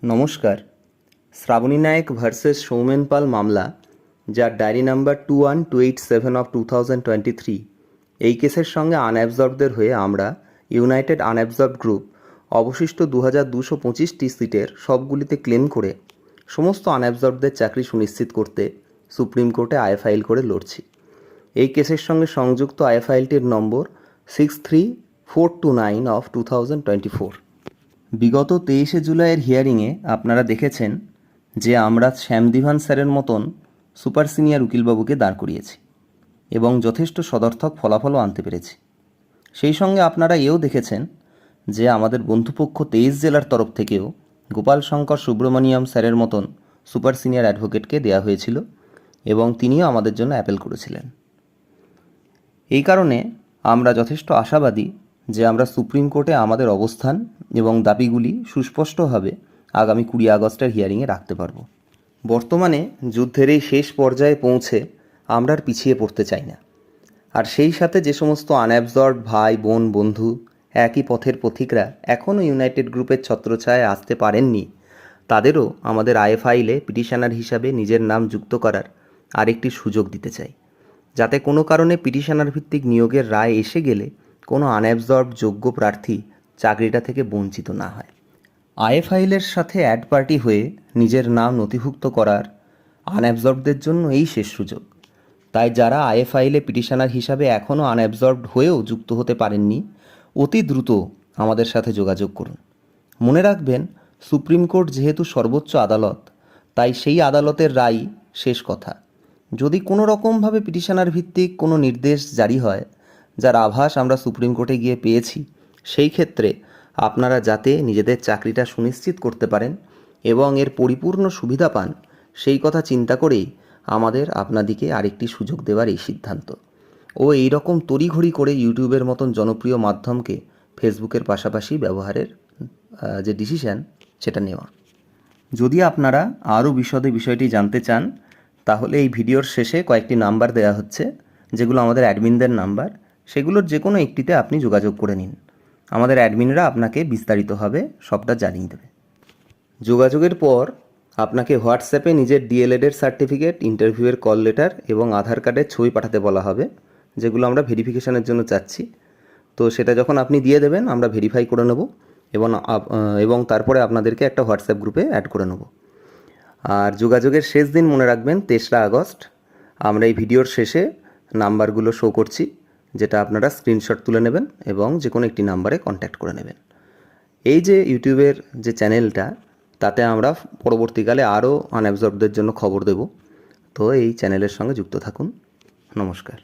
নমস্কার। শ্রাবণী নায়েক ভার্সেস সৌমেন পাল মামলা, যার ডায়েরি নাম্বার 21287 অফ 2023, এই কেসের সঙ্গে আনঅ্যাবজর্বদের হয়ে আমরা ইউনাইটেড আনঅ্যাবজর্বড গ্রুপ অবশিষ্ট 2225টি সিটের সবগুলিতে ক্লেম করে সমস্ত আনঅ্যাবজর্বদের চাকরি সুনিশ্চিত করতে সুপ্রিম কোর্টে আয় ফাইল করে লড়ছি। এই কেসের সঙ্গে সংযুক্ত আয় ফাইলটির নম্বর 63429 অফ 2024। বিগত 23শে জুলাইয়ের হিয়ারিংয়ে আপনারা দেখেছেন যে আমরা শ্যামদিভান স্যারের মতন সুপার সিনিয়র উকিলবাবুকে দাঁড় করিয়েছি এবং যথেষ্ট সদর্থক ফলাফলও আনতে পেরেছি। সেই সঙ্গে আপনারা এও দেখেছেন যে আমাদের বন্ধুপক্ষ 23 জেলার তরফ থেকেও গোপাল শঙ্কর সুব্রমণিয়াম স্যারের মতন সুপার সিনিয়র অ্যাডভোকেটকে দেওয়া হয়েছিল এবং তিনিও আমাদের জন্য অ্যাপেল করেছিলেন। এই কারণে আমরা যথেষ্ট আশাবাদী যে আমরা সুপ্রিম কোর্টে আমাদের অবস্থান এবং দাবিগুলি সুস্পষ্টভাবে আগামী 20 আগস্টের হিয়ারিংয়ে রাখতে পারব। বর্তমানে যুদ্ধের এই শেষ পর্যায়ে পৌঁছে আমরা আর পিছিয়ে পড়তে চাই না। আর সেই সাথে যে সমস্ত আনঅ্যাবজর্বড ভাই বোন বন্ধু একই পথের পথিকরা এখনও ইউনাইটেড গ্রুপের ছত্রছায়ায় আসতে পারেননি, তাদেরও আমাদের আয় ফাইলে পিটিশনার হিসাবে নিজের নাম যুক্ত করার আরেকটি সুযোগ দিতে চাই, যাতে কোনো কারণে পিটিশনার ভিত্তিক নিয়োগের রায় এসে গেলে কোনো আনঅ্যাবজর্বড যোগ্য প্রার্থী চাকরিটা থেকে বঞ্চিত না হয়। আয় ফাইলের সাথে অ্যাড পার্টি হয়ে নিজের নাম নথিভুক্ত করার আনঅ্যাবজর্বদের জন্য এই শেষ সুযোগ। তাই যারা আয় ফাইলে পিটিশনার হিসাবে এখনও আনঅ্যাবজর্বড হয়েও যুক্ত হতে পারেননি, অতি দ্রুত আমাদের সাথে যোগাযোগ করুন। মনে রাখবেন, সুপ্রিম কোর্ট যেহেতু সর্বোচ্চ আদালত, তাই সেই আদালতের রায় শেষ কথা। যদি কোনো রকমভাবে পিটিশনার ভিত্তিক কোনো নির্দেশ জারি হয়, যার আভাস আমরা সুপ্রিম কোর্টে গিয়ে পেয়েছি, সেই ক্ষেত্রে আপনারা যাতে নিজেদের চাকরিটা সুনিশ্চিত করতে পারেন এবং এর পরিপূর্ণ সুবিধা পান, সেই কথা চিন্তা করেই আমাদের আপনাদিকে আরেকটি সুযোগ দেওয়ার এই সিদ্ধান্ত ও এই রকম তড়িঘড়ি করে ইউটিউবের মতন জনপ্রিয় মাধ্যমকে ফেসবুকের পাশাপাশি ব্যবহারের যে ডিসিশন সেটা নেওয়া। যদি আপনারা আরও বিশদে বিষয়টি জানতে চান, তাহলে এই ভিডিওর শেষে কয়েকটি নাম্বার দেওয়া হচ্ছে, যেগুলো আমাদের অ্যাডমিনদের নাম্বার। সেগুলোর যে কোনো একটিতে আপনি যোগাযোগ করে নিন। আমাদের অ্যাডমিনরা আপনাকে বিস্তারিতভাবে সবটা জানিয়ে দেবে। যোগাযোগের পর আপনাকে হোয়াটসঅ্যাপে নিজের ডিএলএডের সার্টিফিকেট, ইন্টারভিউয়ের কল লেটার এবং আধার কার্ডের ছবি পাঠাতে বলা হবে, যেগুলো আমরা ভেরিফিকেশনের জন্য চাচ্ছি। তো সেটা যখন আপনি দিয়ে দেবেন, আমরা ভেরিফাই করে নেব এবং তারপরে আপনাদেরকে একটা হোয়াটসঅ্যাপ গ্রুপে অ্যাড করে নেব। আর যোগাযোগের শেষ দিন মনে রাখবেন 23 আগস্ট। আমরা এই ভিডিওর শেষে নাম্বারগুলো শো করছি, যেটা আপনারা স্ক্রিনশট তুলে নেবেন এবং যে কোনো একটি নাম্বারে কন্ট্যাক্ট করে নেবেন। এই যে ইউটিউবের যে চ্যানেলটা, তাতে আমরা পরবর্তীকালে আরও আনঅ্যাবজর্বদের জন্য খবর দেব। তো এই চ্যানেলের সঙ্গে যুক্ত থাকুন। নমস্কার।